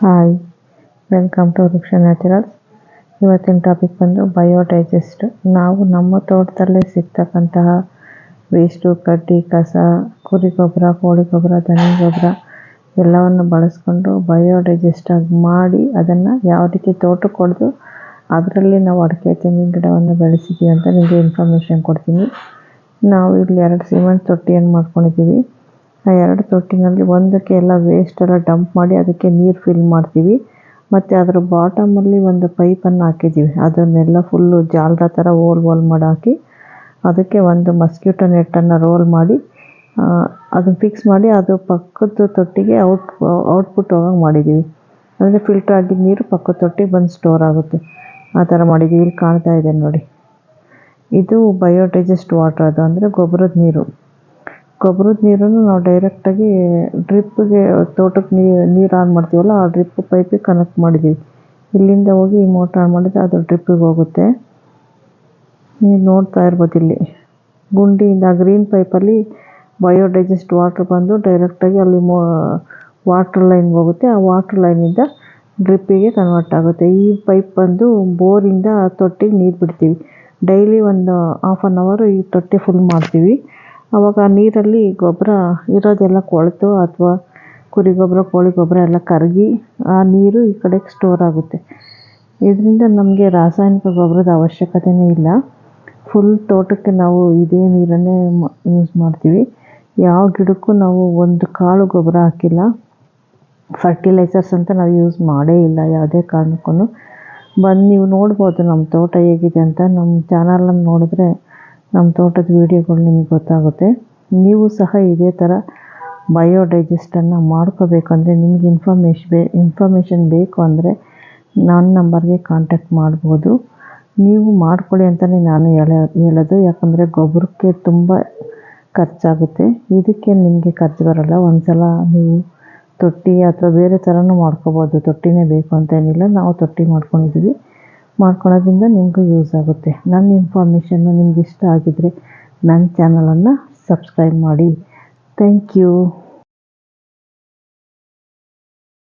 Hi, welcome to ವೃಕ್ಷ naturals. ಇವತ್ತಿನ topic ಬಂದು ಬಯೋಡೈಜೆಸ್ಟ್. ನಾವು ನಮ್ಮ ತೋಟದಲ್ಲೇ ಸಿಗ್ತಕ್ಕಂತಹ ವೇಸ್ಟು, ಕಡ್ಡಿ, ಕಸ, ಕುರಿ ಗೊಬ್ಬರ, ಕೋಳಿ ಗೊಬ್ಬರ, ದನ ಗೊಬ್ಬರ ಎಲ್ಲವನ್ನು ಬಳಸ್ಕೊಂಡು ಬಯೋಡೈಜೆಸ್ಟ್ ಆಗಿ ಮಾಡಿ ಅದನ್ನು ಯಾವ ರೀತಿ ತೋಟಕ್ಕೆ ಹೊಡೆದು ಅದರಲ್ಲಿ ನಾವು ಅಡಿಕೆ ತೆಂಗಿನ ಗಿಡವನ್ನು ಬೆಳೆಸಿದ್ದೀವಿ ಅಂತ ನಿಮಗೆ ಇನ್ಫಾರ್ಮೇಷನ್ ಕೊಡ್ತೀನಿ. ನಾವು ಇಲ್ಲಿ 2 ಸಿಮೆಂಟ್ ತೊಟ್ಟಿಯನ್ನು ಮಾಡ್ಕೊಂಡಿದ್ದೀವಿ. ಆ 2 ತೊಟ್ಟಿನಲ್ಲಿ ಒಂದಕ್ಕೆ ಎಲ್ಲ ವೇಸ್ಟ್ ಎಲ್ಲ ಡಂಪ್ ಮಾಡಿ ಅದಕ್ಕೆ ನೀರು ಫಿಲ್ ಮಾಡ್ತೀವಿ. ಮತ್ತು ಅದರ ಬಾಟಮಲ್ಲಿ ಒಂದು ಪೈಪನ್ನು ಹಾಕಿದ್ದೀವಿ. ಅದನ್ನೆಲ್ಲ ಫುಲ್ಲು ಜಾಲದ ಥರ ಹೋಲ್ ಮಾಡಿ ಹಾಕಿ ಅದಕ್ಕೆ ಒಂದು ಮಸ್ಕಿಟೋ ನೆಟ್ಟನ್ನು ರೋಲ್ ಮಾಡಿ ಅದನ್ನು ಫಿಕ್ಸ್ ಮಾಡಿ ಅದು ಪಕ್ಕದ ತೊಟ್ಟಿಗೆ ಔಟ್ಪುಟ್ ಹೋಗಂಗೆ ಮಾಡಿದ್ದೀವಿ. ಅಂದರೆ ಫಿಲ್ಟರ್ ಆಗಿದ್ದ ನೀರು ಪಕ್ಕದ ತೊಟ್ಟಿಗೆ ಬಂದು ಸ್ಟೋರ್ ಆಗುತ್ತೆ. ಆ ಥರ ಮಾಡಿದ್ದೀವಿ. ಇಲ್ಲಿ ಕಾಣ್ತಾ ಇದೆ ನೋಡಿ, ಇದು ಬಯೋಡೈಜೆಸ್ಟ್ ವಾಟರ್. ಅದು ಅಂದರೆ ಗೊಬ್ಬರದ ನೀರನ್ನು ನಾವು ಡೈರೆಕ್ಟಾಗಿ ಡ್ರಿಪ್ಪಿಗೆ ತೋಟಕ್ಕೆ ನೀರು ಆನ್ ಮಾಡ್ತೀವಲ್ಲ, ಆ ಡ್ರಿಪ್ ಪೈಪಿಗೆ ಕನೆಕ್ಟ್ ಮಾಡಿದ್ದೀವಿ. ಇಲ್ಲಿಂದ ಹೋಗಿ ಈ ಮೋಟ್ರ್ ಆನ್ ಮಾಡಿದ್ರೆ ಅದು ಡ್ರಿಪ್ಪಿಗೆ ಹೋಗುತ್ತೆ. ನೀವು ನೋಡ್ತಾ ಇರ್ಬೋದು ಇಲ್ಲಿ ಗುಂಡಿಯಿಂದ ಗ್ರೀನ್ ಪೈಪಲ್ಲಿ ಬಯೋಡೈಜೆಸ್ಟ್ ವಾಟರ್ ಬಂದು ಡೈರೆಕ್ಟಾಗಿ ಅಲ್ಲಿ ವಾಟ್ರ್ ಲೈನ್ಗೆ ಹೋಗುತ್ತೆ. ಆ ವಾಟ್ರ್ ಲೈನಿಂದ ಡ್ರಿಪ್ಪಿಗೆ ಕನ್ವರ್ಟ್ ಆಗುತ್ತೆ. ಈ ಪೈಪ್ ಬಂದು ಬೋರಿಂದ ತೊಟ್ಟಿಗೆ ನೀರು ಬಿಡ್ತೀವಿ. ಡೈಲಿ ಒಂದು ಹಾಫ್ ಆನ್ ಅವರ್ ಈ ತೊಟ್ಟಿ ಫುಲ್ ಮಾಡ್ತೀವಿ. ಆವಾಗ ಆ ನೀರಲ್ಲಿ ಗೊಬ್ಬರ ಇರೋದೆಲ್ಲ ಕೊಳೆತು ಅಥವಾ ಕುರಿ ಗೊಬ್ಬರ, ಕೋಳಿ ಗೊಬ್ಬರ ಎಲ್ಲ ಕರಗಿ ಆ ನೀರು ಈ ಕಡೆಗೆ ಸ್ಟೋರ್ ಆಗುತ್ತೆ. ಇದರಿಂದ ನಮಗೆ ರಾಸಾಯನಿಕ ಗೊಬ್ಬರದ ಅವಶ್ಯಕತೆಯೇ ಇಲ್ಲ. ಫುಲ್ ತೋಟಕ್ಕೆ ನಾವು ಇದೇ ನೀರನ್ನೇ ಯೂಸ್ ಮಾಡ್ತೀವಿ. ಯಾವ ಗಿಡಕ್ಕೂ ನಾವು ಒಂದು ಕಾಳು ಗೊಬ್ಬರ ಹಾಕಿಲ್ಲ. ಫರ್ಟಿಲೈಸರ್ಸ್ ಅಂತ ನಾವು ಯೂಸ್ ಮಾಡೇ ಇಲ್ಲ ಯಾವುದೇ ಕಾರಣಕ್ಕೂ. ಬಂದು ನೀವು ನೋಡ್ಬೋದು ನಮ್ಮ ತೋಟ ಹೇಗಿದೆ ಅಂತ. ನಮ್ಮ ಚಾನಲನ್ನು ನೋಡಿದ್ರೆ ನಮ್ಮ ತೋಟದ ವೀಡಿಯೋಗಳು ನಿಮಗೆ ಗೊತ್ತಾಗುತ್ತೆ. ನೀವು ಸಹ ಇದೇ ಥರ ಬಯೋಡೈಜೆಸ್ಟನ್ನು ಮಾಡ್ಕೋಬೇಕಂದ್ರೆ ನಿಮಗೆ ಇನ್ಫಾರ್ಮೇಷನ್ ಬೇಕು ಅಂದರೆ ನನ್ನ ನಂಬರ್ಗೆ ಕಾಂಟ್ಯಾಕ್ಟ್ ಮಾಡ್ಬೋದು. ನೀವು ಮಾಡ್ಕೊಳ್ಳಿ ಅಂತಲೇ ನಾನು ಹೇಳೋದು. ಯಾಕಂದರೆ ಗೊಬ್ಬರಕ್ಕೆ ತುಂಬ ಖರ್ಚಾಗುತ್ತೆ. ಇದಕ್ಕೆ ನಿಮಗೆ ಖರ್ಚು ಬರೋಲ್ಲ. ಒಂದು ಸಲ ನೀವು ತೊಟ್ಟಿ ಅಥವಾ ಬೇರೆ ಥರನೂ ಮಾಡ್ಕೋಬೋದು. ತೊಟ್ಟಿನೇ ಬೇಕು ಅಂತ ಏನಿಲ್ಲ. ನಾವು ತೊಟ್ಟಿ ಮಾಡ್ಕೊಂಡಿದ್ದೀವಿ. ಮಾಡ್ಕೊಳ್ಳೋದ್ರಿಂದ ನಿಮಗೂ ಯೂಸ್ ಆಗುತ್ತೆ. ನನ್ನ ಇನ್ಫಾರ್ಮೇಷನ್ನು ನಿಮ್ಗೆ ಇಷ್ಟ ಆಗಿದ್ದರೆ ನನ್ನ ಚಾನಲನ್ನು ಸಬ್ಸ್ಕ್ರೈಬ್ ಮಾಡಿ. Thank you.